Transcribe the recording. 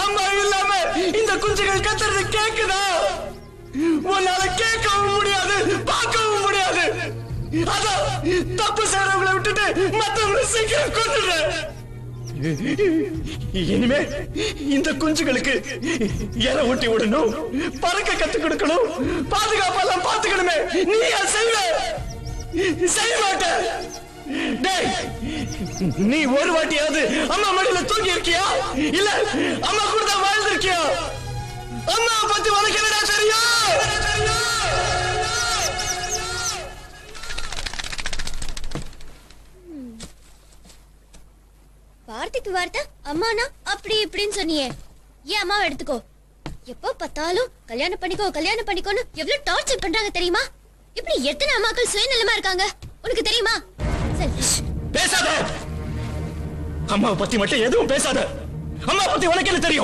அம்மா இல்லாம இந்த குஞ்சுகள் கத்துறது கேக்குதா? உன்னால கேட்கவும் முடியாது, பார்க்கவும் முடியாது. அதான் தப்பு செய்றவங்களை விட்டுட்டு மத்தவங்களை சீக்கிரம் கொண்டுடு. இனிமே இந்த குஞ்சுகளுக்கு இலை ஊட்டி விடணும், பறக்க கத்து கொடுக்கணும், பாதுகாப்பெல்லாம் பாத்துக்கணுமே. நீ செய்ய மாட்ட. டேய், நீ ஒரு வாட்டியாவது அம்மா மடியில தூங்கி இருக்கியா? இல்ல அம்மா கூட தான் வாழ்ந்திருக்கியா? அம்மா பத்தி உனக்கு என்னடா தெரியும்? வார்த்தைக்கு வார்த்தை அம்மானா அப்படி இப்படின்னு சொன்னியே, ஏன் அம்மாவை எடுத்துக்கோ. எப்போ பார்த்தாலும் கல்யாணம் பண்ணிக்கோ கல்யாணம் பண்ணிக்கோன்னு எவ்வளவு டார்ச்சர் பண்றாங்க தெரியுமா? இப்படி எத்தனை அம்மாக்கள் சுயநலமா இருக்காங்க உனக்கு தெரியுமா? பேசாத. அம்மாவை பத்தி மட்டும் எதுவும் பேசாத. அம்மா பத்தி உனக்கு என்ன தெரியும்?